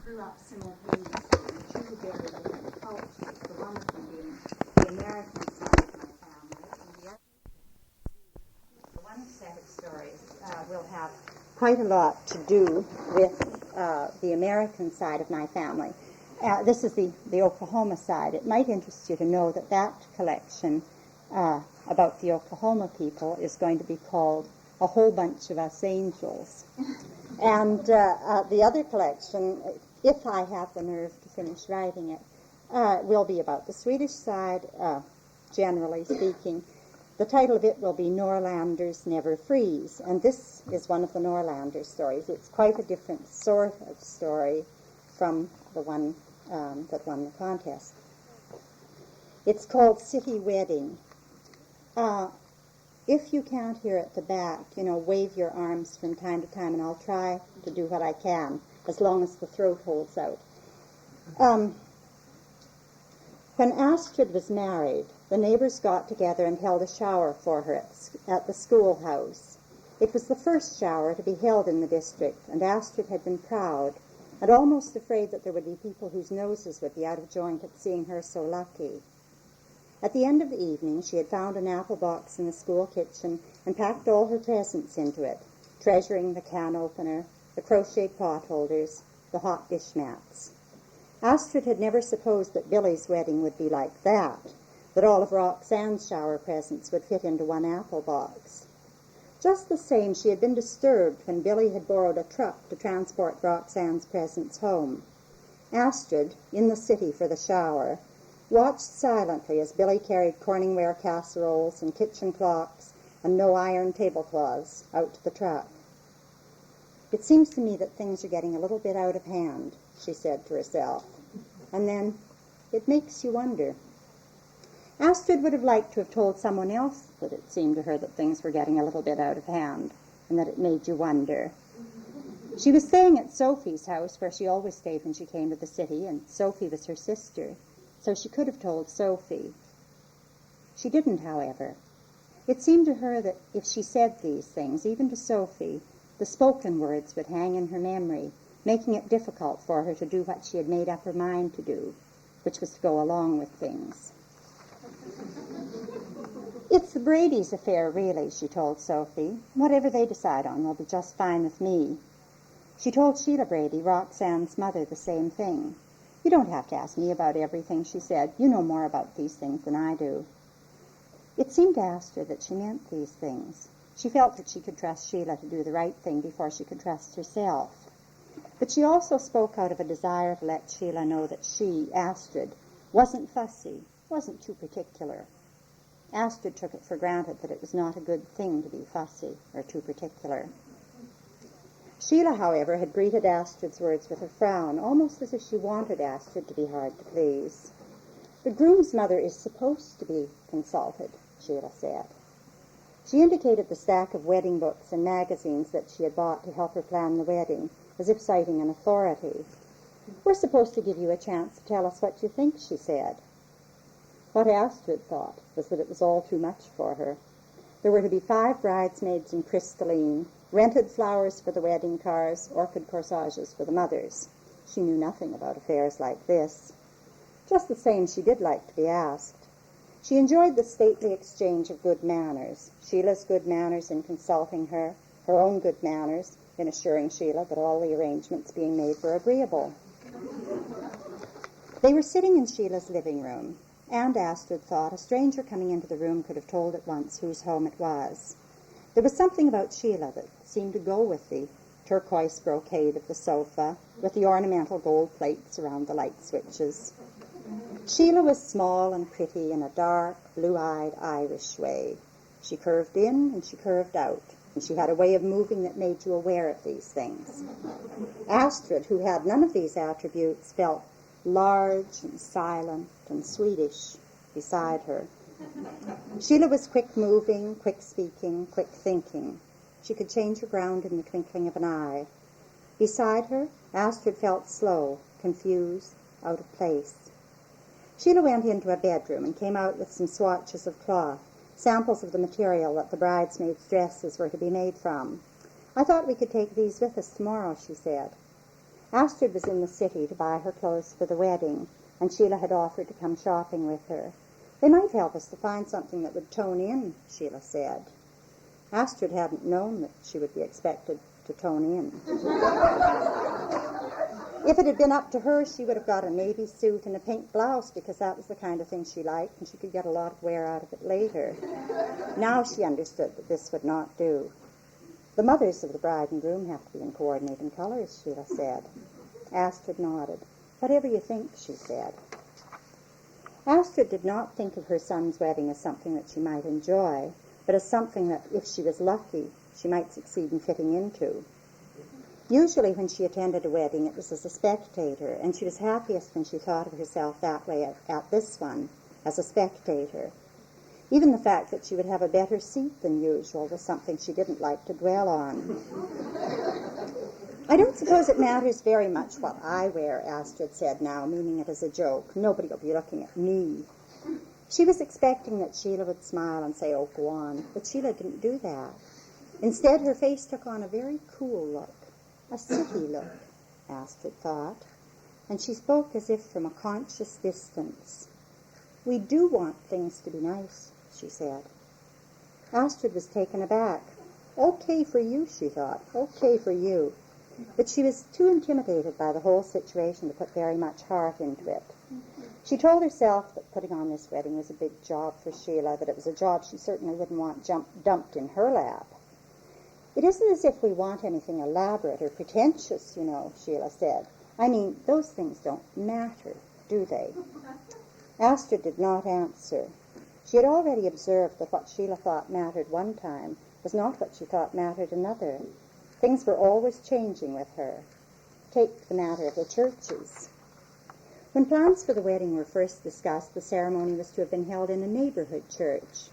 grew up simultaneously in two very different cultures, the one of them being the American side of my family, and the one set of stories will have quite a lot to do with the American side of my family. This is the Oklahoma side. It might interest you to know that that collection about the Oklahoma people is going to be called A Whole Bunch of Us Angels. And the other collection, if I have the nerve to finish writing it, will be about the Swedish side, generally speaking. The title of it will be Norrlanders Never Freeze, and this is one of the Norrlander stories. It's quite a different sort of story from the one that won the contest. It's called City Wedding. If you can't hear at the back, wave your arms from time to time, and I'll try to do what I can, as long as the throat holds out. When Astrid was married, the neighbors got together and held a shower for her at the schoolhouse. It was the first shower to be held in the district, and Astrid had been proud and almost afraid that there would be people whose noses would be out of joint at seeing her so lucky. At the end of the evening, she had found an apple box in the school kitchen and packed all her presents into it, treasuring the can opener, the crochet pot holders, the hot dish mats. Astrid had never supposed that Billy's wedding would be like that all of Roxanne's shower presents would fit into one apple box. Just the same, she had been disturbed when Billy had borrowed a truck to transport Roxanne's presents home. Astrid, in the city for the shower, watched silently as Billy carried Corningware casseroles and kitchen clocks and no iron tablecloths out to the truck. "It seems to me that things are getting a little bit out of hand," she said to herself. And then, "It makes you wonder." Astrid would have liked to have told someone else that it seemed to her that things were getting a little bit out of hand and that it made you wonder. She was staying at Sophie's house, where she always stayed when she came to the city, and Sophie was her sister, so she could have told Sophie. She didn't, however. It seemed to her that if she said these things, even to Sophie, the spoken words would hang in her memory, making it difficult for her to do what she had made up her mind to do, which was to go along with things. "It's the Brady's affair, really," she told Sophie. "Whatever they decide on will be just fine with me." She told Sheila Brady, Roxanne's mother, the same thing. "You don't have to ask me about everything," she said. "You know more about these things than I do." It seemed to Astrid that she meant these things. She felt that she could trust Sheila to do the right thing before she could trust herself. But she also spoke out of a desire to let Sheila know that she, Astrid, wasn't fussy, wasn't too particular. Astrid took it for granted that it was not a good thing to be fussy or too particular. Sheila, however, had greeted Astrid's words with a frown, almost as if she wanted Astrid to be hard to please. "The groom's mother is supposed to be consulted," Sheila said. She indicated the stack of wedding books and magazines that she had bought to help her plan the wedding, as if citing an authority. "We're supposed to give you a chance to tell us what you think," she said. What Astrid thought was that it was all too much for her. There were to be 5 bridesmaids in crystalline, rented flowers for the wedding cars, orchid corsages for the mothers. She knew nothing about affairs like this. Just the same, she did like to be asked. She enjoyed the stately exchange of good manners, Sheila's good manners in consulting her, her own good manners in assuring Sheila that all the arrangements being made were agreeable. They were sitting in Sheila's living room, and Astrid thought a stranger coming into the room could have told at once whose home it was. There was something about Sheila that seemed to go with the turquoise brocade of the sofa, with the ornamental gold plates around the light switches. Sheila was small and pretty in a dark, blue-eyed Irish way. She curved in and she curved out, and she had a way of moving that made you aware of these things. Astrid, who had none of these attributes, felt large and silent and Swedish beside her. Sheila was quick-moving, quick-speaking, quick-thinking. She could change her ground in the twinkling of an eye. Beside her, Astrid felt slow, confused, out of place. Sheila went into a bedroom and came out with some swatches of cloth, samples of the material that the bridesmaids' dresses were to be made from. "I thought we could take these with us tomorrow," she said. Astrid was in the city to buy her clothes for the wedding, and Sheila had offered to come shopping with her. They might help us to find something that would tone in, Sheila said. Astrid hadn't known that she would be expected to tone in. If it had been up to her, she would have got a navy suit and a pink blouse, because that was the kind of thing she liked, and she could get a lot of wear out of it later. Now she understood that this would not do. The mothers of the bride and groom have to be in coordinating colors, Sheila said. Astrid nodded. Whatever you think, she said. Astrid did not think of her son's wedding as something that she might enjoy, but as something that, if she was lucky, she might succeed in fitting into. Usually when she attended a wedding, it was as a spectator, and she was happiest when she thought of herself that way at this one, as a spectator. Even the fact that she would have a better seat than usual was something she didn't like to dwell on. I don't suppose it matters very much what I wear, Astrid said now, meaning it as a joke. Nobody will be looking at me. She was expecting that Sheila would smile and say, "Oh, go on," but Sheila didn't do that. Instead, her face took on a very cool look. A city look, Astrid thought, and she spoke as if from a conscious distance. "We do want things to be nice," she said. Astrid was taken aback. Okay for you, she thought, okay for you. But she was too intimidated by the whole situation to put very much heart into it. She told herself that putting on this wedding was a big job for Sheila, that it was a job she certainly wouldn't want dumped in her lap. "It isn't as if we want anything elaborate or pretentious, you know," Sheila said. "I mean, those things don't matter, do they?" Astrid did not answer. She had already observed that what Sheila thought mattered one time was not what she thought mattered another. Things were always changing with her. Take the matter of the churches. When plans for the wedding were first discussed, the ceremony was to have been held in a neighborhood church.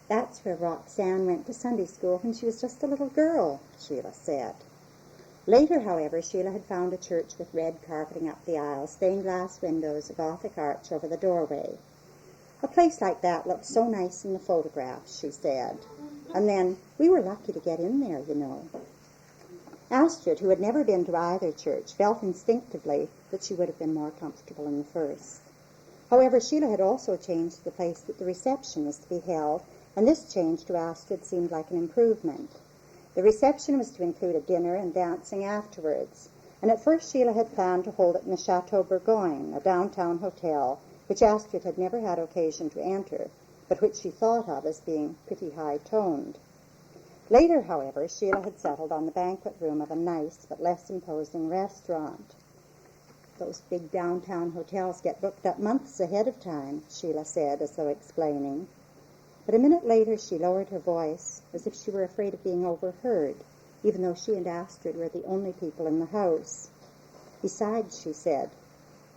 "That's where Roxanne went to Sunday school when she was just a little girl," Sheila said. Later, however, Sheila had found a church with red carpeting up the aisle, stained glass windows, a Gothic arch over the doorway. "A place like that looked so nice in the photographs," she said. And then, "We were lucky to get in there, you know." Astrid, who had never been to either church, felt instinctively that she would have been more comfortable in the first. However, Sheila had also changed the place that the reception was to be held, and this change to Astrid seemed like an improvement. The reception was to include a dinner and dancing afterwards, and at first Sheila had planned to hold it in the Chateau Bourgogne, a downtown hotel, which Astrid had never had occasion to enter, but which she thought of as being pretty high-toned. Later, however, Sheila had settled on the banquet room of a nice but less imposing restaurant. "Those big downtown hotels get booked up months ahead of time," Sheila said, as though explaining. But a minute later she lowered her voice, as if she were afraid of being overheard, even though she and Astrid were the only people in the house. "Besides," she said,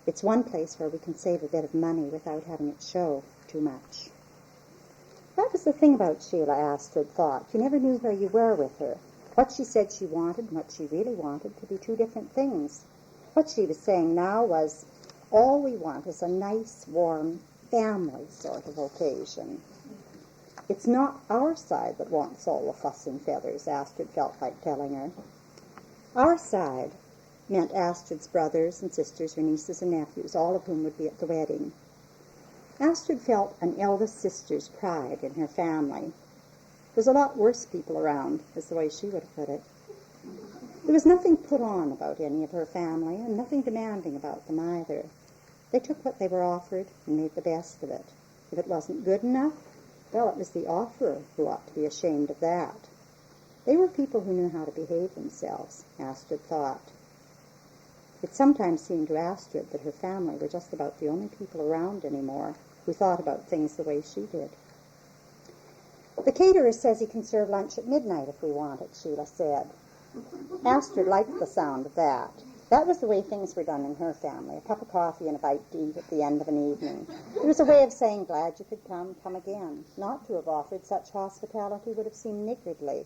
"it's one place where we can save a bit of money without having it show too much." That was the thing about Sheila, Astrid thought. You never knew where you were with her. What she said she wanted and what she really wanted could be two different things. What she was saying now was, all we want is a nice, warm, family sort of occasion. It's not our side that wants all the fuss and feathers, Astrid felt like telling her. Our side meant Astrid's brothers and sisters, her nieces and nephews, all of whom would be at the wedding. Astrid felt an eldest sister's pride in her family. There's a lot worse people around, is the way she would have put it. There was nothing put on about any of her family, and nothing demanding about them either. They took what they were offered and made the best of it. If it wasn't good enough, well, it was the offerer who ought to be ashamed of that. They were people who knew how to behave themselves, Astrid thought. It sometimes seemed to Astrid that her family were just about the only people around anymore who thought about things the way she did. "The caterer says he can serve lunch at midnight if we want it," Sheila said. Astrid liked the sound of that. That was the way things were done in her family, a cup of coffee and a bite to eat at the end of an evening. It was a way of saying, "Glad you could come again." Not to have offered such hospitality would have seemed niggardly.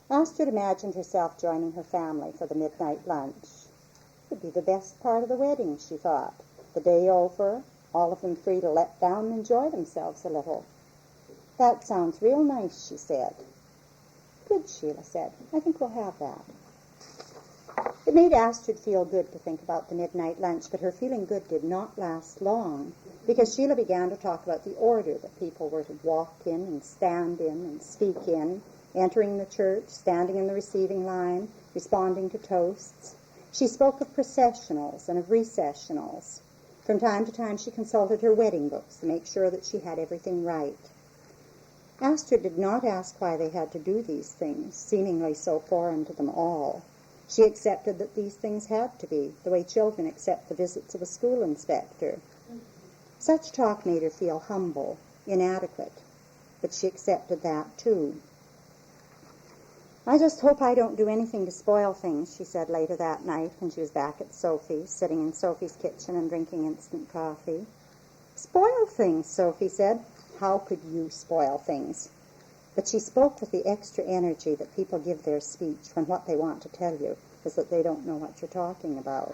Astrid imagined herself joining her family for the midnight lunch. It would be the best part of the wedding, she thought. The day over, all of them free to let down and enjoy themselves a little. "That sounds real nice," she said. "Good," Sheila said. "I think we'll have that." It It made Astrid feel good to think about the midnight lunch, but her feeling good did not last long, because Sheila began to talk about the order that people were to walk in and stand in and speak in, entering the church, standing in the receiving line, responding to toasts. She spoke of processionals and of recessionals. From time to time she consulted her wedding books to make sure that she had everything right. Astrid did not ask why they had to do these things, seemingly so foreign to them all. She accepted that these things had to be, the way children accept the visits of a school inspector. Such talk made her feel humble, inadequate, but she accepted that too. "I just hope I don't do anything to spoil things," she said later that night when she was back at Sophie's, sitting in Sophie's kitchen and drinking instant coffee. "Spoil things," Sophie said. "How could you spoil things?" But she spoke with the extra energy that people give their speech when what they want to tell you is that they don't know what you're talking about.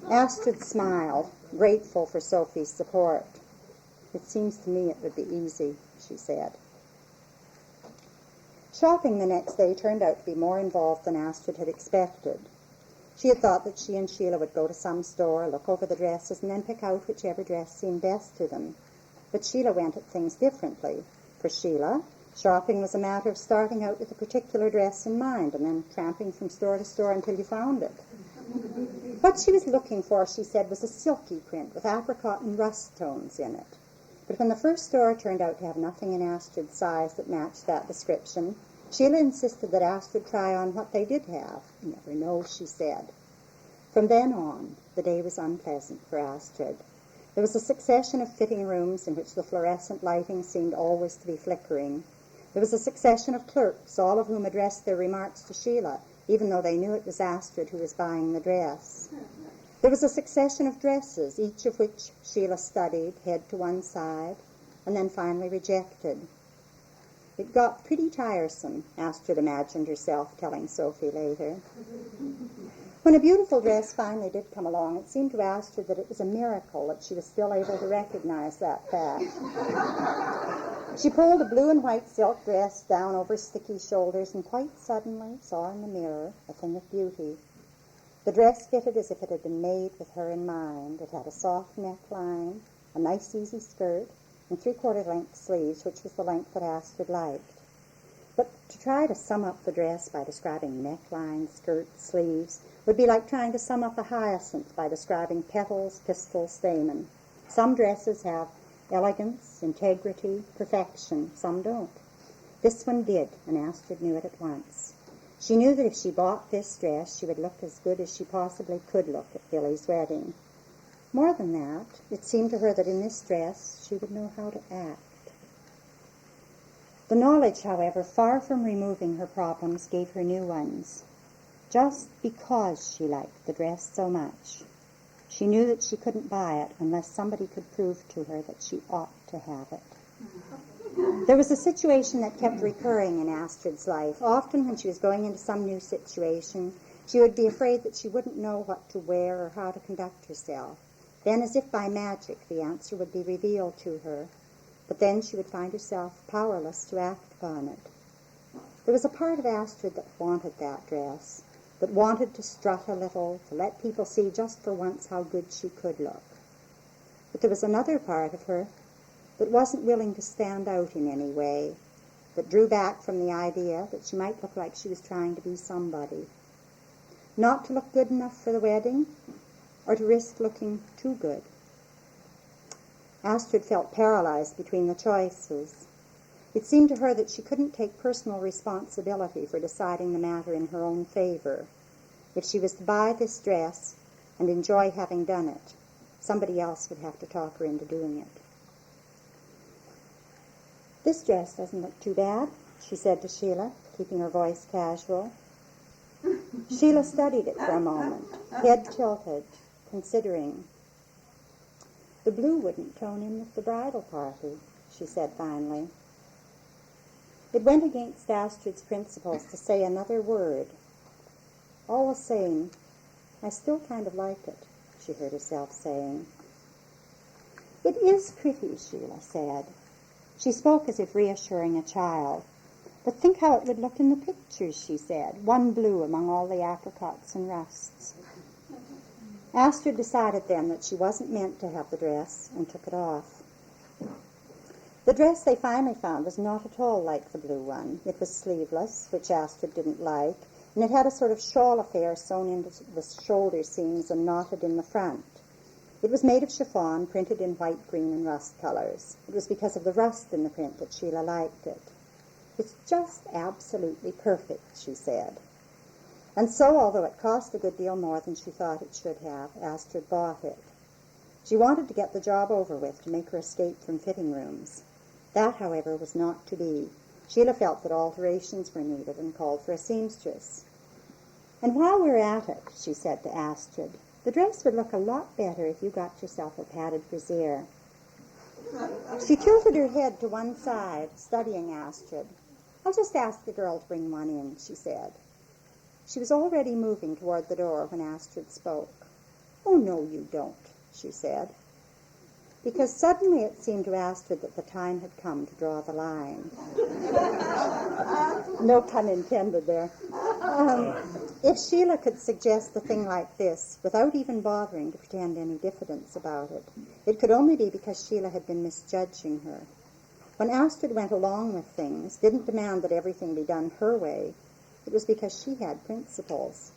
Astrid smiled, grateful for Sophie's support. "It seems to me it would be easy," she said. Shopping the next day turned out to be more involved than Astrid had expected. She had thought that she and Sheila would go to some store, look over the dresses, and then pick out whichever dress seemed best to them. But Sheila went at things differently. For Sheila, shopping was a matter of starting out with a particular dress in mind and then tramping from store to store until you found it. What she was looking for, she said, was a silky print with apricot and rust tones in it. But when the first store turned out to have nothing in Astrid's size that matched that description, Sheila insisted that Astrid try on what they did have. "You never know," she said. From then on, the day was unpleasant for Astrid. There was a succession of fitting rooms in which the fluorescent lighting seemed always to be flickering. There was a succession of clerks, all of whom addressed their remarks to Sheila, even though they knew it was Astrid who was buying the dress. There was a succession of dresses, each of which Sheila studied, head to one side, and then finally rejected. It got pretty tiresome, Astrid imagined herself telling Sophie later. When a beautiful dress finally did come along, it seemed to Astrid that it was a miracle that she was still able to recognize that fact. She pulled a blue and white silk dress down over sticky shoulders and quite suddenly saw in the mirror a thing of beauty. The dress fitted as if it had been made with her in mind. It had a soft neckline, a nice easy skirt, and 3/4 length sleeves, which was the length that Astrid liked. But to try to sum up the dress by describing neckline, skirt, sleeves would be like trying to sum up a hyacinth by describing petals, pistil, stamen. Some dresses have elegance, integrity, perfection. Some don't. This one did, and Astrid knew it at once. She knew that if she bought this dress, she would look as good as she possibly could look at Billy's wedding. More than that, it seemed to her that in this dress she would know how to act. The knowledge, however, far from removing her problems, gave her new ones. Just because she liked the dress so much, she knew that she couldn't buy it unless somebody could prove to her that she ought to have it. There was a situation that kept recurring in Astrid's life. Often when she was going into some new situation, she would be afraid that she wouldn't know what to wear or how to conduct herself. Then, as if by magic, the answer would be revealed to her. But then she would find herself powerless to act upon it. There was a part of Astrid that wanted that dress, that wanted to strut a little, to let people see just for once how good she could look. But there was another part of her that wasn't willing to stand out in any way, that drew back from the idea that she might look like she was trying to be somebody. Not to look good enough for the wedding, or to risk looking too good. Astrid felt paralyzed between the choices. It seemed to her that she couldn't take personal responsibility for deciding the matter in her own favor. If she was to buy this dress and enjoy having done it, somebody else would have to talk her into doing it. "This dress doesn't look too bad," she said to Sheila, keeping her voice casual. Sheila studied it for a moment, head tilted, considering. "The blue wouldn't tone in with the bridal party," she said finally. It went against Astrid's principles to say another word. All the same, "I still kind of like it," she heard herself saying. "It is pretty," Sheila said. She spoke as if reassuring a child. But think how it would look in the pictures, she said, one blue among all the apricots and rusts. Astrid decided then that she wasn't meant to have the dress and took it off. The dress they finally found was not at all like the blue one. It was sleeveless, which Astrid didn't like, and it had a sort of shawl affair sewn into the shoulder seams and knotted in the front. It was made of chiffon, printed in white, green, and rust colors. It was because of the rust in the print that Sheila liked it. "It's just absolutely perfect," she said. And so, although it cost a good deal more than she thought it should have, Astrid bought it. She wanted to get the job over with to make her escape from fitting rooms. That, however, was not to be. Sheila felt that alterations were needed and called for a seamstress. "And while we're at it," she said to Astrid, "the dress would look a lot better if you got yourself a padded brassiere." She tilted her head to one side, studying Astrid. "I'll just ask the girl to bring one in," she said. She was already moving toward the door when Astrid spoke. "Oh, no, you don't," she said. Because suddenly it seemed to Astrid that the time had come to draw the line. No pun intended there. If Sheila could suggest a thing like this without even bothering to pretend any diffidence about it, it could only be because Sheila had been misjudging her. When Astrid went along with things, didn't demand that everything be done her way, it was because she had principles.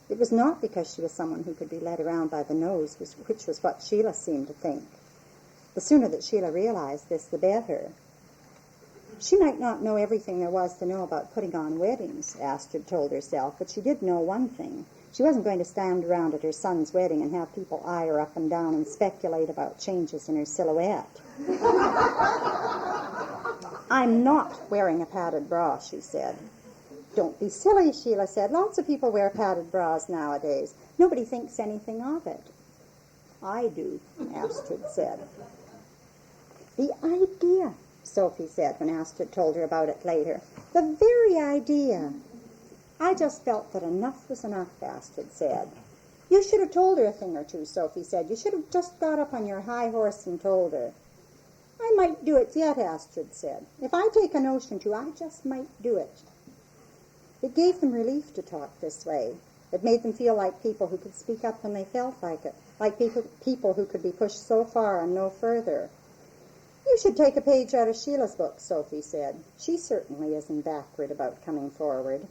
It was not because she was someone who could be led around by the nose, which was what Sheila seemed to think. The sooner that Sheila realized this, the better. She might not know everything there was to know about putting on weddings, Astrid told herself, but she did know one thing. She wasn't going to stand around at her son's wedding and have people eye her up and down and speculate about changes in her silhouette. "I'm not wearing a padded bra," she said. "Don't be silly," Sheila said. "Lots of people wear padded bras nowadays. Nobody thinks anything of it." "I do," Astrid said. "The idea," Sophie said when Astrid told her about it later. "The very idea." "I just felt that enough was enough," Astrid said. "You should have told her a thing or two," Sophie said. "You should have just got up on your high horse and told her." "I might do it yet," Astrid said. "If I take a notion to, I just might do it." It gave them relief to talk this way. It made them feel like people who could speak up when they felt like it, like people who could be pushed so far and no further. "You should take a page out of Sheila's book," Sophie said. "She certainly isn't backward about coming forward."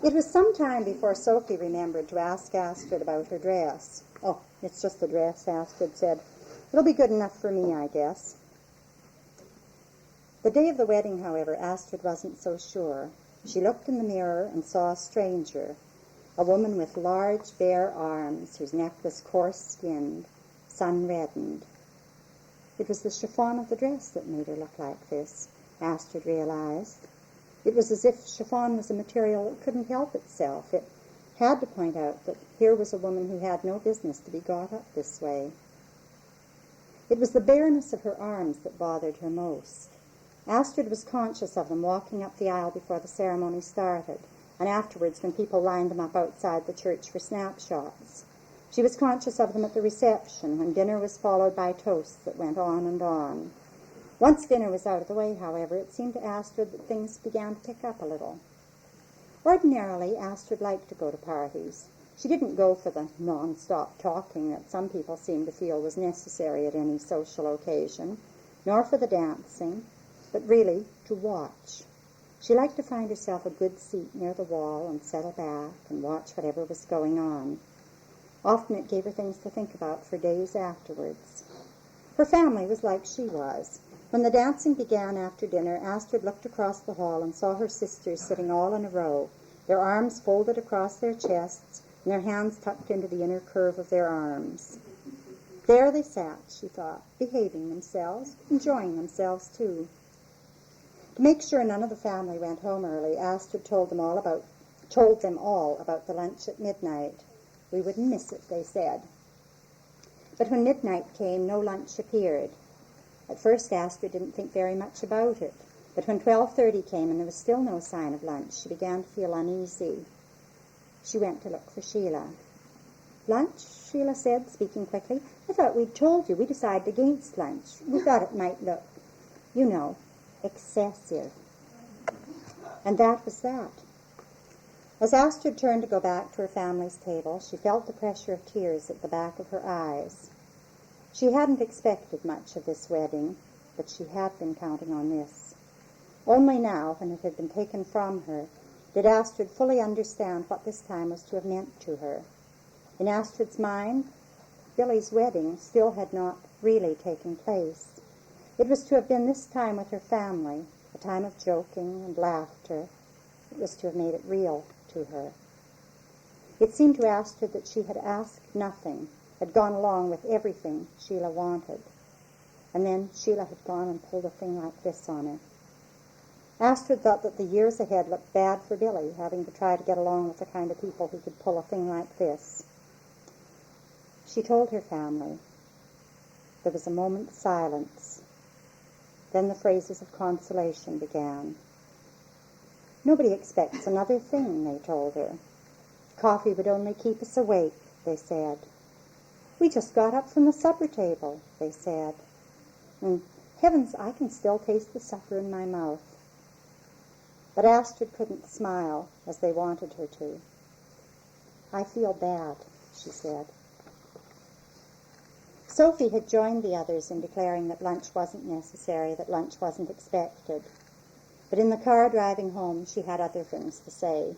It was some time before Sophie remembered to ask Astrid about her dress. "Oh, it's just a dress," Astrid said. "It'll be good enough for me, I guess." The day of the wedding, however, Astrid wasn't so sure. She looked in the mirror and saw a stranger, a woman with large, bare arms, whose neck was coarse-skinned, sun-reddened. It was the chiffon of the dress that made her look like this, Astrid realized. It was as if chiffon was a material that couldn't help itself. It had to point out that here was a woman who had no business to be got up this way. It was the bareness of her arms that bothered her most. Astrid was conscious of them walking up the aisle before the ceremony started, and afterwards when people lined them up outside the church for snapshots. She was conscious of them at the reception, when dinner was followed by toasts that went on and on. Once dinner was out of the way, however, it seemed to Astrid that things began to pick up a little. Ordinarily, Astrid liked to go to parties. She didn't go for the non-stop talking that some people seemed to feel was necessary at any social occasion, nor for the dancing, but really to watch. She liked to find herself a good seat near the wall and settle back and watch whatever was going on. Often it gave her things to think about for days afterwards. Her family was like she was. When the dancing began after dinner, Astrid looked across the hall and saw her sisters sitting all in a row, their arms folded across their chests and their hands tucked into the inner curve of their arms. There they sat, she thought, behaving themselves, enjoying themselves too. To make sure none of the family went home early, Astrid told them all about the lunch at midnight. We would miss it, they said. But when midnight came, no lunch appeared. At first Astrid didn't think very much about it, but when 12:30 came and there was still no sign of lunch, she began to feel uneasy. She went to look for Sheila. "Lunch?" Sheila said, speaking quickly. "I thought we'd told you. We decided against lunch. We thought it might look, you know." excessive. And that was that. As Astrid turned to go back to her family's table, she felt the pressure of tears at the back of her eyes. She hadn't expected much of this wedding, but she had been counting on this. Only now, when it had been taken from her, did Astrid fully understand what this time was to have meant to her. In Astrid's mind, Billy's wedding still had not really taken place. It was to have been this time with her family, a time of joking and laughter. It was to have made it real to her. It seemed to Astrid that she had asked nothing, had gone along with everything Sheila wanted. And then Sheila had gone and pulled a thing like this on her. Astrid thought that the years ahead looked bad for Billy, having to try to get along with the kind of people who could pull a thing like this. She told her family. There was a moment's silence. Then the phrases of consolation began. Nobody expects another thing, they told her. Coffee would only keep us awake, they said. We just got up from the supper table, they said. And heavens, I can still taste the supper in my mouth. But Astrid couldn't smile as they wanted her to. I feel bad, she said. Sophie had joined the others in declaring that lunch wasn't necessary, that lunch wasn't expected. But in the car driving home, she had other things to say.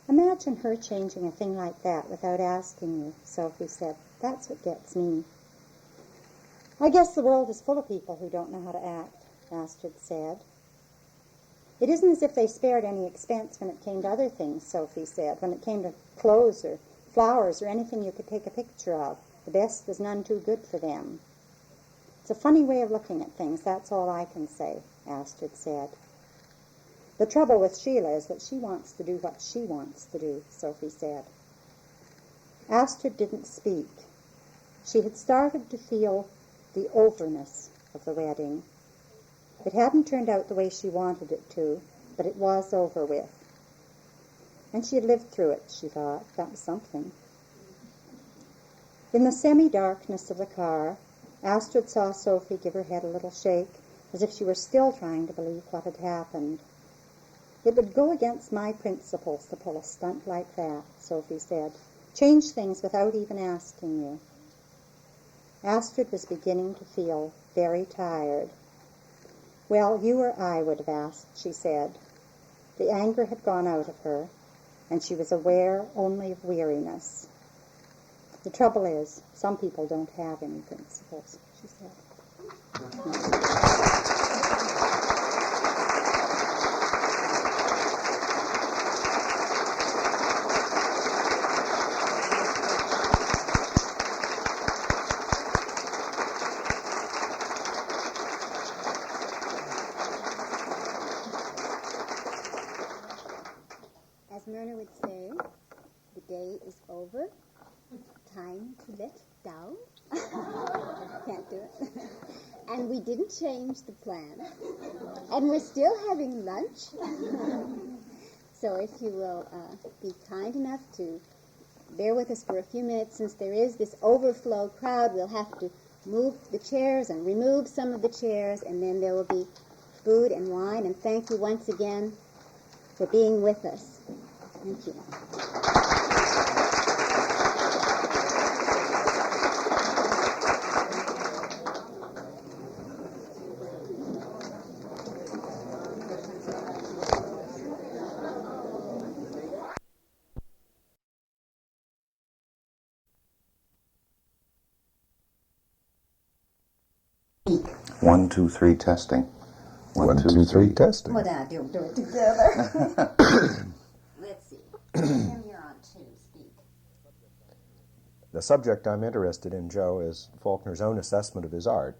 Imagine her changing a thing like that without asking you, Sophie said. That's what gets me. I guess the world is full of people who don't know how to act, Astrid said. It isn't as if they spared any expense when it came to other things, Sophie said, when it came to clothes or flowers or anything you could take a picture of. The best was none too good for them. It's a funny way of looking at things, that's all I can say, Astrid said. The trouble with Sheila is that she wants to do what she wants to do, Sophie said. Astrid didn't speak. She had started to feel the overness of the wedding. It hadn't turned out the way she wanted it to, but it was over with. And she had lived through it, she thought. That was something. In the semi-darkness of the car, Astrid saw Sophie give her head a little shake, as if she were still trying to believe what had happened. It would go against my principles to pull a stunt like that, Sophie said. Change things without even asking you. Astrid was beginning to feel very tired. Well, you or I would have asked, she said. The anger had gone out of her, and she was aware only of weariness. The trouble is, some people don't have any principles, she said. As Myrna would say, the day is over. Time to let down. Can't do it. And we didn't change the plan. And we're still having lunch. So if you will be kind enough to bear with us for a few minutes, since there is this overflow crowd, we'll have to move the chairs and remove some of the chairs, and then there will be food and wine. And thank you once again for being with us. Thank you. One, two, three, testing. One, two, three, testing. Well, now, do it together. Let's see. Tim, you're on two. Speak. The subject I'm interested in, Joe, is Faulkner's own assessment of his art.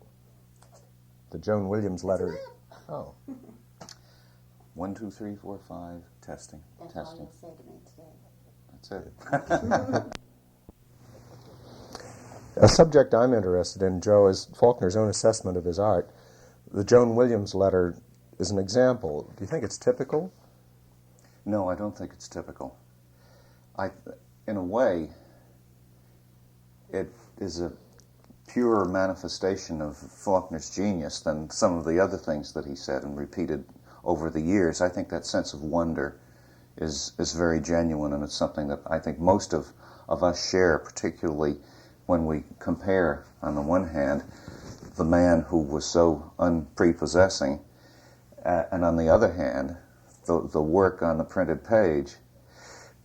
The Joan Williams letter. Oh. 1, 2, 3, 4, 5, testing. That's testing. all you'll say to me today. That's it. A subject I'm interested in, Joe, is Faulkner's own assessment of his art. The Joan Williams letter is an example. Do you think it's typical? No, I don't think it's typical. In a way, it is purer manifestation of Faulkner's genius than some of the other things that he said and repeated over the years. I think that sense of wonder is very genuine, and it's something that I think most of us share, particularly when we compare, on the one hand, the man who was so unprepossessing, and on the other hand, the work on the printed page.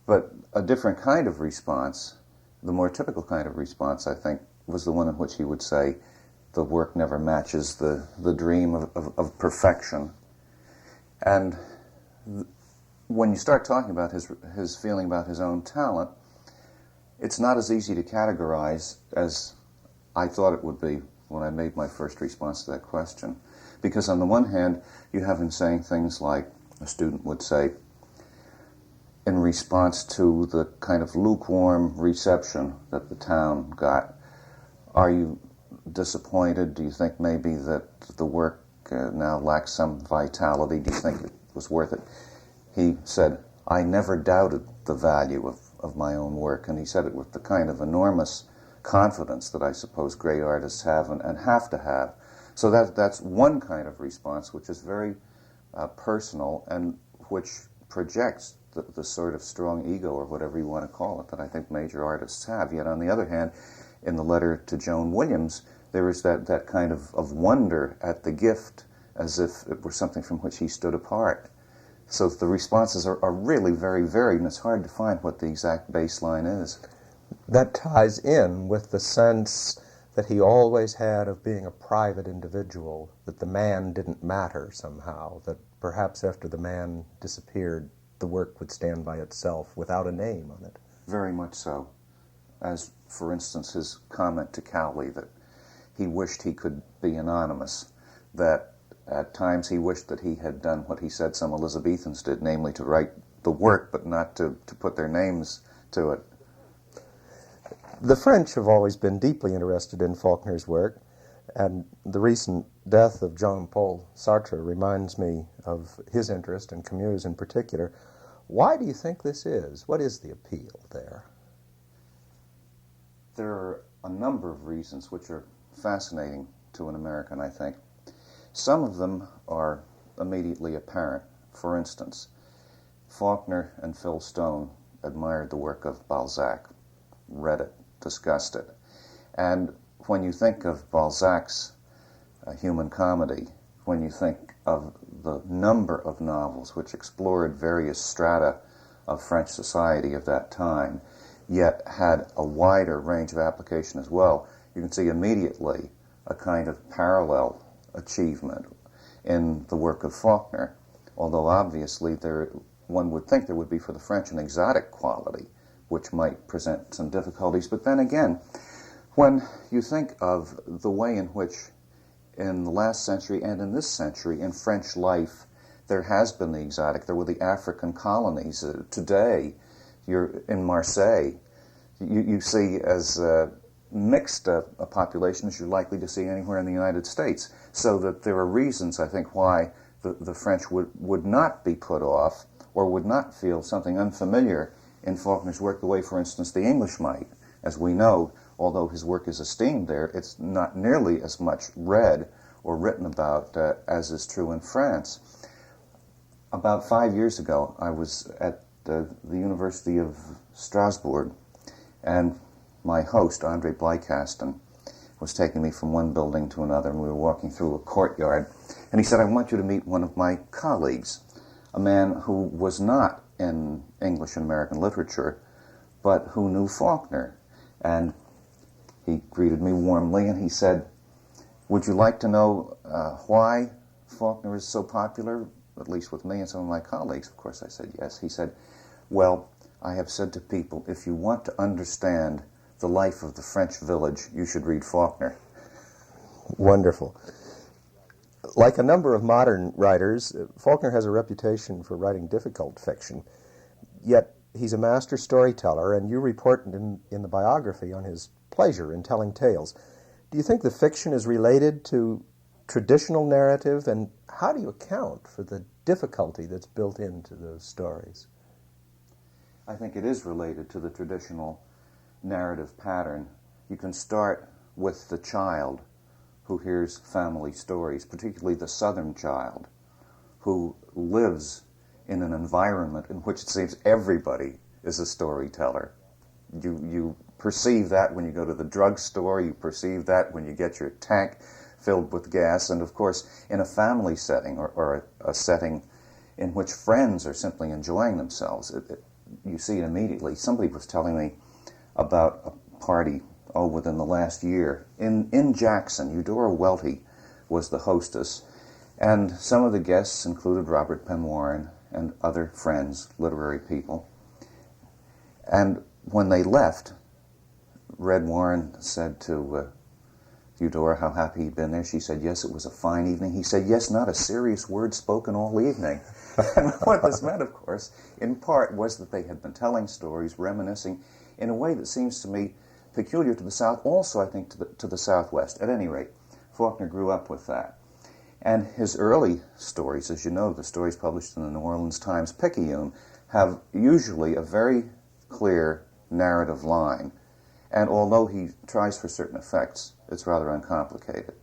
But a different kind of response, the more typical kind of response, I think, was the one in which he would say, the work never matches the dream of perfection. And when you start talking about his feeling about his own talent, it's not as easy to categorize as I thought it would be when I made my first response to that question. Because on the one hand, you have him saying things like, a student would say, in response to the kind of lukewarm reception that the town got, are you disappointed? Do you think maybe that the work now lacks some vitality? Do you think it was worth it? He said, I never doubted the value of my own work, and he said it with the kind of enormous confidence that I suppose great artists have and have to have. So that's one kind of response which is very personal and which projects the sort of strong ego, or whatever you want to call it, that I think major artists have. Yet on the other hand, in the letter to Joan Williams, there is that kind of wonder at the gift, as if it were something from which he stood apart. So the responses are really very varied, and it's hard to find what the exact baseline is. That ties in with the sense that he always had of being a private individual, that the man didn't matter somehow, that perhaps after the man disappeared, the work would stand by itself without a name on it. Very much so. As, for instance, his comment to Cowley that he wished he could be anonymous, that at times he wished that he had done what he said some Elizabethans did, namely to write the work but not to put their names to it. The French have always been deeply interested in Faulkner's work, and the recent death of Jean-Paul Sartre reminds me of his interest, and Camus in particular. Why do you think this is? What is the appeal there? There are a number of reasons which are fascinating to an American, I think. Some of them are immediately apparent. For instance, Faulkner and Phil Stone admired the work of Balzac, read it, discussed it. And when you think of Balzac's Human Comedy, when you think of the number of novels which explored various strata of French society of that time, yet had a wider range of application as well, you can see immediately a kind of parallel achievement in the work of Faulkner, although obviously one would think there would be for the French an exotic quality which might present some difficulties. But then again, when you think of the way in which in the last century and in this century in French life there has been the exotic, there were the African colonies. Today, you're in Marseille, you see as mixed a population as you're likely to see anywhere in the United States. So that there are reasons, I think, why the French would not be put off or would not feel something unfamiliar in Faulkner's work the way, for instance, the English might. As we know, although his work is esteemed there, it's not nearly as much read or written about as is true in France. About 5 years ago, I was at the University of Strasbourg, and my host, Andre Bleikasten, was taking me from one building to another, and we were walking through a courtyard, and he said, I want you to meet one of my colleagues, a man who was not in English and American literature, but who knew Faulkner. And he greeted me warmly, and he said, would you like to know why Faulkner is so popular, at least with me and some of my colleagues? Of course I said yes. He said, well, I have said to people, if you want to understand the life of the French village, you should read Faulkner. Wonderful. Like a number of modern writers, Faulkner has a reputation for writing difficult fiction, yet he's a master storyteller, and you report in the biography on his pleasure in telling tales. Do you think the fiction is related to traditional narrative, and how do you account for the difficulty that's built into those stories? I think it is related to the traditional narrative pattern. You can start with the child who hears family stories, particularly the Southern child, who lives in an environment in which it seems everybody is a storyteller. You perceive that when you go to the drugstore, you perceive that when you get your tank filled with gas, and of course in a family setting or a setting in which friends are simply enjoying themselves, you see it immediately. Somebody was telling me about a party, within the last year, in Jackson. Eudora Welty was the hostess, and some of the guests included Robert Penn Warren and other friends, literary people. And when they left, Red Warren said to Eudora how happy he'd been there. She said, yes, it was a fine evening. He said, yes, not a serious word spoken all evening. And what this meant, of course, in part, was that they had been telling stories, reminiscing, in a way that seems to me peculiar to the South, also, I think, to the Southwest. At any rate, Faulkner grew up with that. And his early stories, as you know, the stories published in the New Orleans Times-Picayune, have usually a very clear narrative line. And although he tries for certain effects, it's rather uncomplicated.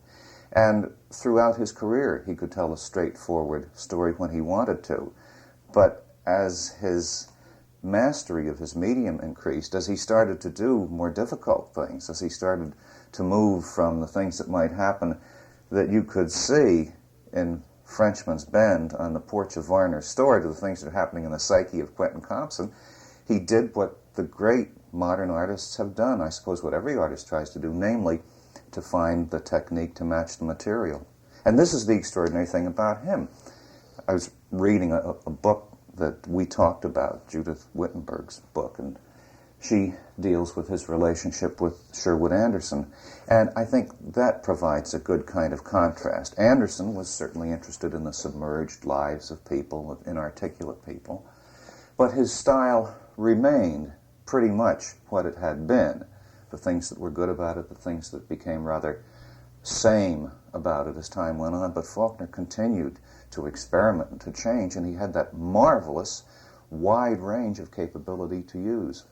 And throughout his career, he could tell a straightforward story when he wanted to. But as his mastery of his medium increased, as he started to do more difficult things, as he started to move from the things that might happen that you could see in Frenchman's Bend on the porch of Varner's store to the things that are happening in the psyche of Quentin Compson, he did what the great modern artists have done, I suppose what every artist tries to do, namely to find the technique to match the material. And this is the extraordinary thing about him. I was reading a book that we talked about, Judith Wittenberg's book, and she deals with his relationship with Sherwood Anderson. And I think that provides a good kind of contrast. Anderson was certainly interested in the submerged lives of people, of inarticulate people, but his style remained pretty much what it had been. The things that were good about it, the things that became rather same about it as time went on. But Faulkner continued to experiment and to change, and he had that marvelous wide range of capability to use.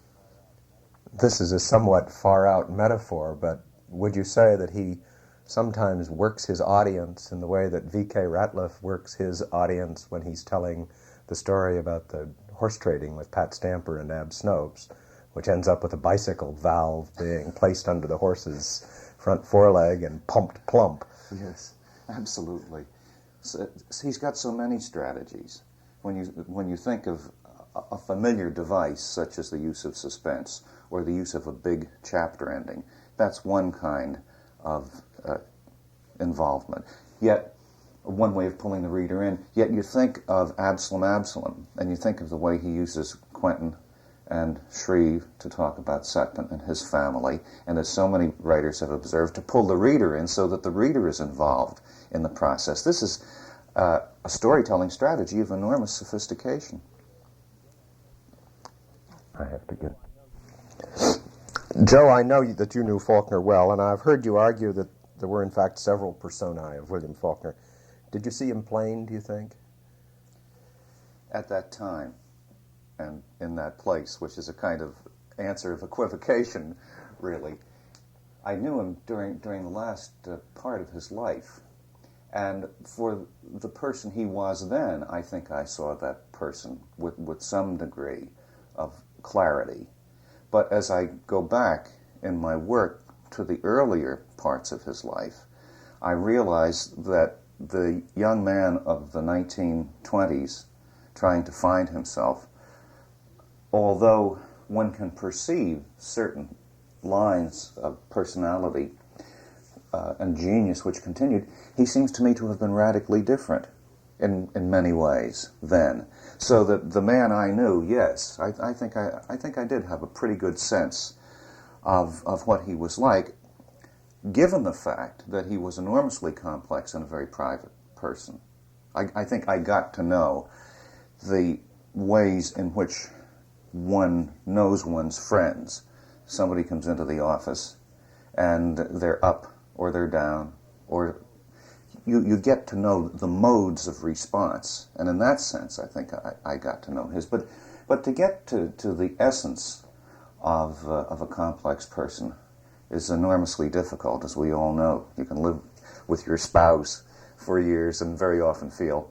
This is a somewhat far-out metaphor, but would you say that he sometimes works his audience in the way that V.K. Ratliff works his audience when he's telling the story about the horse trading with Pat Stamper and Ab Snopes, which ends up with a bicycle valve being placed under the horse's front foreleg and pumped plump? Yes, absolutely. So, he's got so many strategies. When you think of a familiar device, such as the use of suspense or the use of a big chapter ending, that's one kind of involvement. Yet, one way of pulling the reader in, yet you think of Absalom, and you think of the way he uses Quentin and Shreve to talk about Sutton and his family, and as so many writers have observed, to pull the reader in so that the reader is involved in the process. This is a storytelling strategy of enormous sophistication. I have to get... Joe, I know that you knew Faulkner well, and I've heard you argue that there were in fact several personae of William Faulkner. Did you see him plain, do you think? At that time, and in that place, which is a kind of answer of equivocation, really. I knew him during the last part of his life. And for the person he was then, I think I saw that person with some degree of clarity. But as I go back in my work to the earlier parts of his life, I realize that the young man of the 1920s trying to find himself, although one can perceive certain lines of personality and genius which continued, he seems to me to have been radically different in many ways then. So that the man I knew, yes, I think I did have a pretty good sense of what he was like, given the fact that he was enormously complex and a very private person. I think I got to know the ways in which one knows one's friends. Somebody comes into the office and they're up or they're down, or you get to know the modes of response. And in that sense, I think I got to know his. But to get to the essence of a complex person, is enormously difficult, as we all know. You can live with your spouse for years and very often feel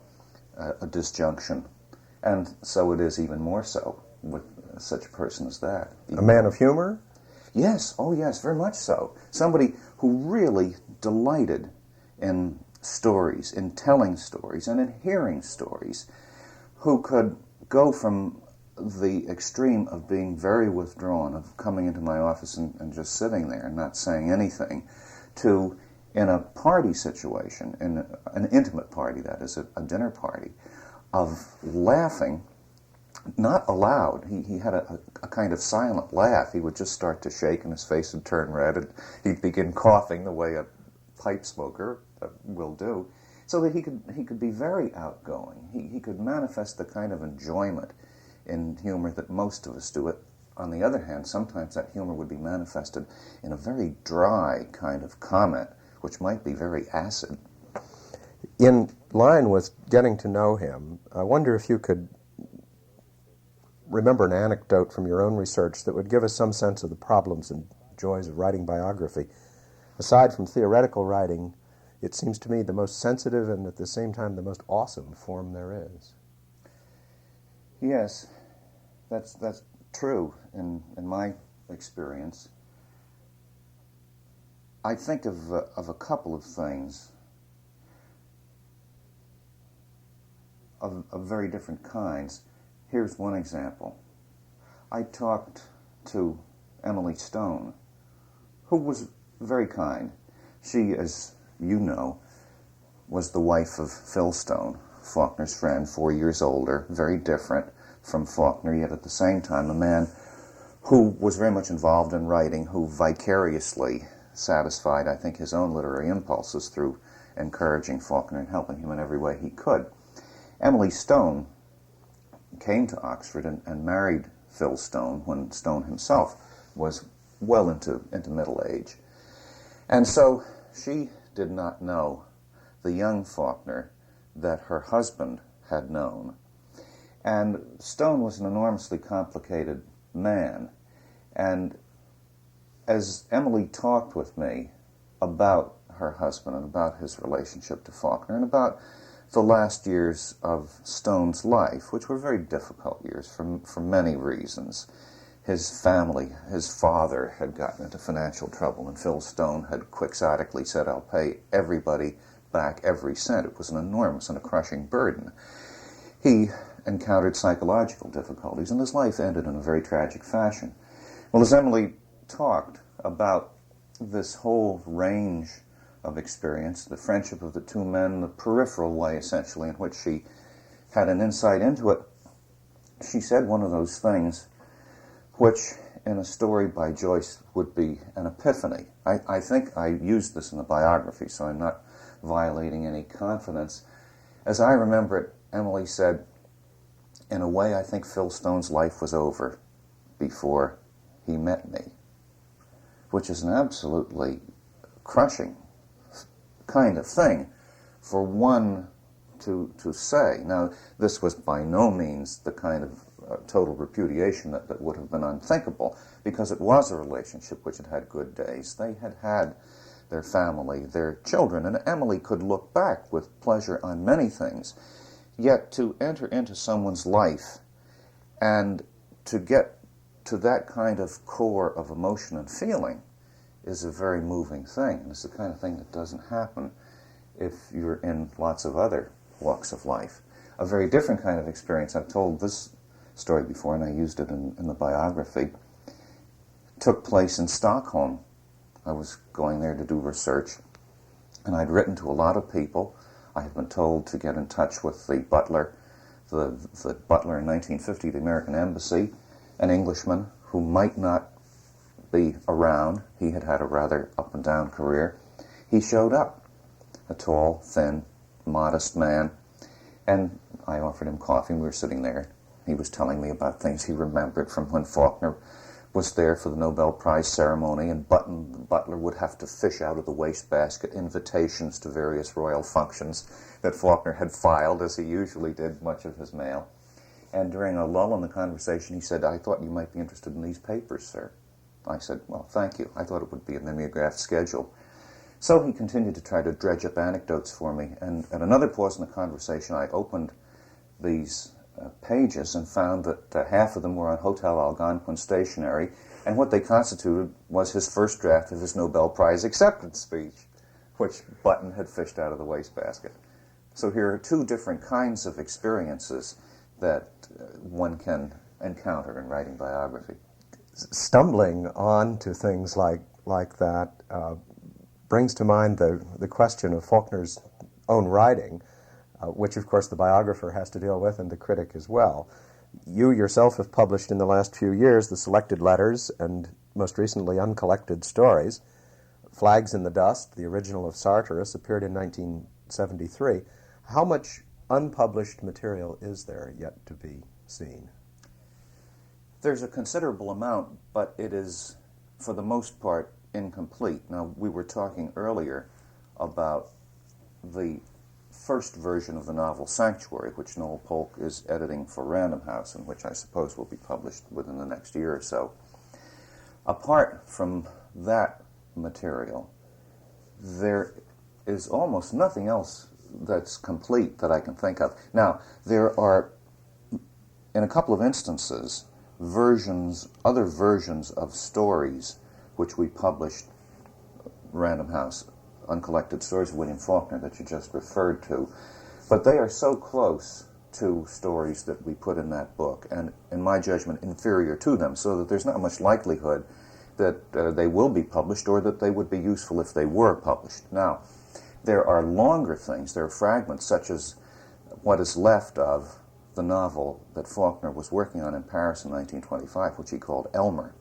a disjunction. And so it is even more so with such a person as that. A man of humor? Yes, oh yes, very much so. Somebody who really delighted in stories, in telling stories, and in hearing stories, who could go from the extreme of being very withdrawn, of coming into my office and just sitting there and not saying anything, to, in a party situation, in an intimate party, that is, a dinner party, of laughing, not aloud. He had a kind of silent laugh. He would just start to shake and his face would turn red and he'd begin coughing the way a pipe smoker will do, so that he could be very outgoing. He could manifest the kind of enjoyment in humor that most of us do. It. On the other hand, sometimes that humor would be manifested in a very dry kind of comment, which might be very acid. In line with getting to know him, I wonder if you could remember an anecdote from your own research that would give us some sense of the problems and joys of writing biography. Aside from theoretical writing, it seems to me the most sensitive and at the same time the most awesome form there is. Yes, that's true in my experience. I think of a couple of things of very different kinds. Here's one example. I talked to Emily Stone, who was very kind. She, as you know, was the wife of Phil Stone, Faulkner's friend, 4 years older, very different from Faulkner, yet at the same time a man who was very much involved in writing, who vicariously satisfied, I think, his own literary impulses through encouraging Faulkner and helping him in every way he could. Emily Stone came to Oxford and married Phil Stone when Stone himself was well into middle age. And so she did not know the young Faulkner that her husband had known. And Stone was an enormously complicated man. And as Emily talked with me about her husband and about his relationship to Faulkner and about the last years of Stone's life, which were very difficult years for many reasons. His family, his father had gotten into financial trouble, and Phil Stone had quixotically said, "I'll pay everybody back every cent." It was an enormous and a crushing burden. He encountered psychological difficulties, and his life ended in a very tragic fashion. Well, as Emily talked about this whole range of experience, the friendship of the two men, the peripheral way, essentially, in which she had an insight into it, she said one of those things which, in a story by Joyce, would be an epiphany. I think I used this in the biography, so I'm not violating any confidence. As I remember it, Emily said, "In a way, I think Phil Stone's life was over before he met me," which is an absolutely crushing kind of thing for one to say. Now, this was by no means the kind of total repudiation that would have been unthinkable, because it was a relationship which had had good days. They had had their family, their children, and Emily could look back with pleasure on many things. Yet to enter into someone's life and to get to that kind of core of emotion and feeling is a very moving thing. And it's the kind of thing that doesn't happen if you're in lots of other walks of life. A very different kind of experience, I've told this story before and I used it in the biography, took place in Stockholm. I was going there to do research, and I'd written to a lot of people. I had been told to get in touch with the butler in 1950, the American Embassy, an Englishman who might not be around. He had had a rather up-and-down career. He showed up, a tall, thin, modest man, and I offered him coffee. We were sitting there. He was telling me about things he remembered from when Faulkner was there for the Nobel Prize ceremony, and the butler would have to fish out of the wastebasket invitations to various royal functions that Faulkner had filed, as he usually did much of his mail. And during a lull in the conversation, he said, "I thought you might be interested in these papers, sir." I said, well, thank you. I thought it would be a mimeographed schedule. So he continued to try to dredge up anecdotes for me, and at another pause in the conversation, I opened these pages and found that half of them were on Hotel Algonquin stationery, and what they constituted was his first draft of his Nobel Prize acceptance speech, which Button had fished out of the wastebasket. So here are two different kinds of experiences that one can encounter in writing biography. Stumbling on to things like that brings to mind the question of Faulkner's own writing, which of course the biographer has to deal with and the critic as well. You yourself have published in the last few years the Selected Letters and most recently Uncollected Stories. Flags in the Dust, the original of Sartorus, appeared in 1973. How much unpublished material is there yet to be seen? There's a considerable amount, but it is, for the most part, incomplete. Now, we were talking earlier about the first version of the novel Sanctuary, which Noel Polk is editing for Random House, and which I suppose will be published within the next year or so. Apart from that material, there is almost nothing else that's complete that I can think of. Now, there are, in a couple of instances, other versions of stories which we published, Random House, Uncollected Stories of William Faulkner that you just referred to, but they are so close to stories that we put in that book, and in my judgment inferior to them, so that there's not much likelihood that they will be published or that they would be useful if they were published. Now, there are longer things, there are fragments such as what is left of the novel that Faulkner was working on in Paris in 1925, which he called Elmer.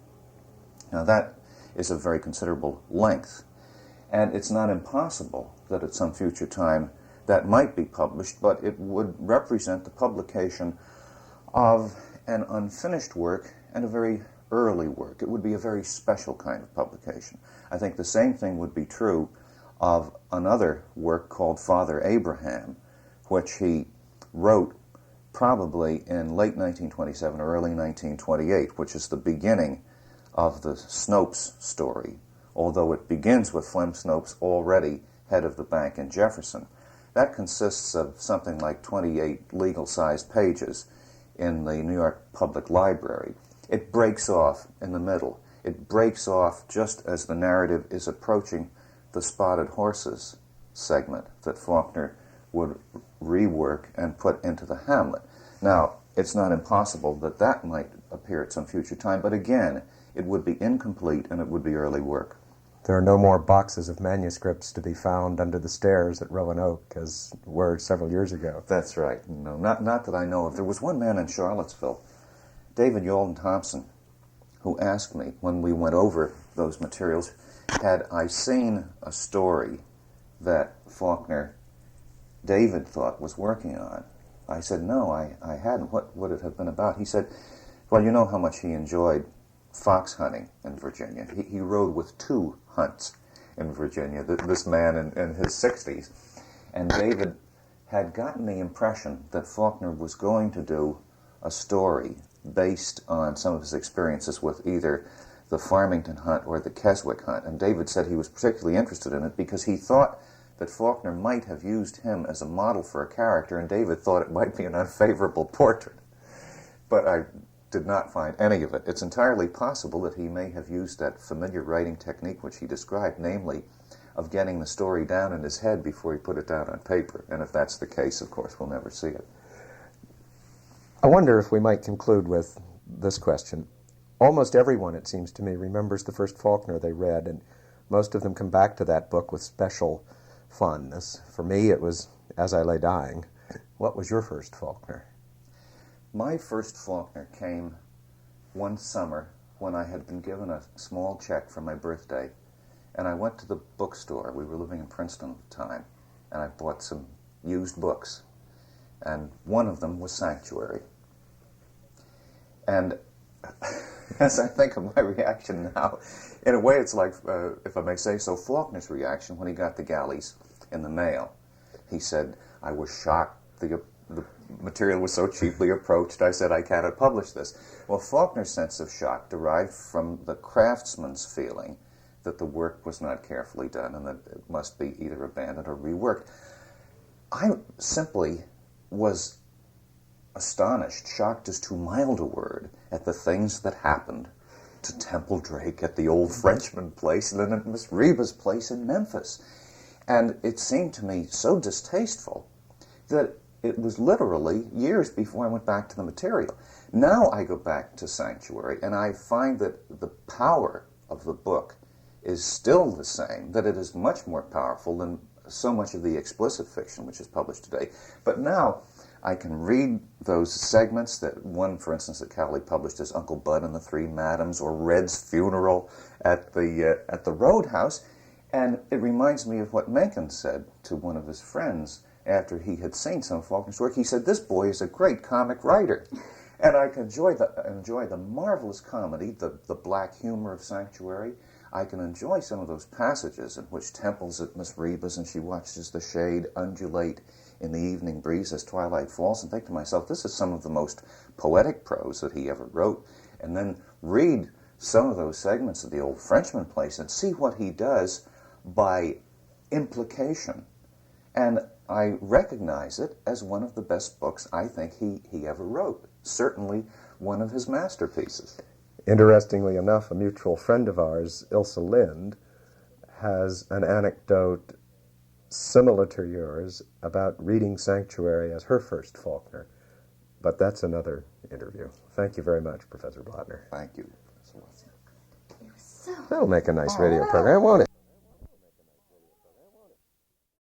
Now that is of very considerable length, and it's not impossible that at some future time that might be published, but it would represent the publication of an unfinished work and a very early work. It would be a very special kind of publication. I think the same thing would be true of another work called Father Abraham, which he wrote probably in late 1927 or early 1928, which is the beginning of the Snopes story, although it begins with Flem Snopes already head of the bank in Jefferson. That consists of something like 28 legal-sized pages in the New York Public Library. It breaks off in the middle. It breaks off just as the narrative is approaching the Spotted Horses segment that Faulkner would rework and put into the Hamlet. Now, it's not impossible that that might appear at some future time, but again, it would be incomplete and it would be early work. There are no more boxes of manuscripts to be found under the stairs at Roanoke as were several years ago. That's right. No, not that I know of. There was one man in Charlottesville, David Yalden Thompson, who asked me when we went over those materials, had I seen a story that David thought was working on. I said, no, I hadn't. What would it have been about? He said, well, you know how much he enjoyed fox hunting in Virginia. He rode with 2 hunts in Virginia, this man in his 60s. And David had gotten the impression that Faulkner was going to do a story based on some of his experiences with either the Farmington hunt or the Keswick hunt. And David said he was particularly interested in it because he thought that Faulkner might have used him as a model for a character, and David thought it might be an unfavorable portrait. But I did not find any of it. It's entirely possible that he may have used that familiar writing technique which he described, namely of getting the story down in his head before he put it down on paper. And if that's the case, of course, we'll never see it. I wonder if we might conclude with this question. Almost everyone, it seems to me, remembers the first Faulkner they read, and most of them come back to that book with special fondness. For me, it was As I Lay Dying. What was your first Faulkner? My first Faulkner came one summer when I had been given a small check for my birthday, and I went to the bookstore. We were living in Princeton at the time, and I bought some used books, and one of them was Sanctuary. And as I think of my reaction now, in a way it's like, if I may say so, Faulkner's reaction when he got the galleys in the mail. He said, I was shocked. The material was so cheaply approached, I said, I cannot publish this. Well, Faulkner's sense of shock derived from the craftsman's feeling that the work was not carefully done and that it must be either abandoned or reworked. I simply was astonished, shocked is too mild a word, at the things that happened to Temple Drake at the old Frenchman place and then at Miss Reba's place in Memphis. And it seemed to me so distasteful that it was literally years before I went back to the material. Now I go back to Sanctuary and I find that the power of the book is still the same, that it is much more powerful than so much of the explicit fiction which is published today. But now I can read those segments, that one, for instance, that Cowley published as Uncle Bud and the Three Madams, or Red's funeral at the Roadhouse, and it reminds me of what Mencken said to one of his friends after he had seen some of Faulkner's work. He said, "This boy is a great comic writer." And I can enjoy the marvelous comedy, the black humor of Sanctuary. I can enjoy some of those passages in which Temple's at Miss Reba's and she watches the shade undulate in the evening breeze as twilight falls, and think to myself, this is some of the most poetic prose that he ever wrote. And then read some of those segments of the old Frenchman place and see what he does by implication. And I recognize it as one of the best books I think he ever wrote. Certainly one of his masterpieces. Interestingly enough, a mutual friend of ours, Ilse Lind, has an anecdote similar to yours about reading Sanctuary as her first Faulkner. But that's another interview. Thank you very much, Professor Blattner. Thank you. That'll make a nice radio program, won't it?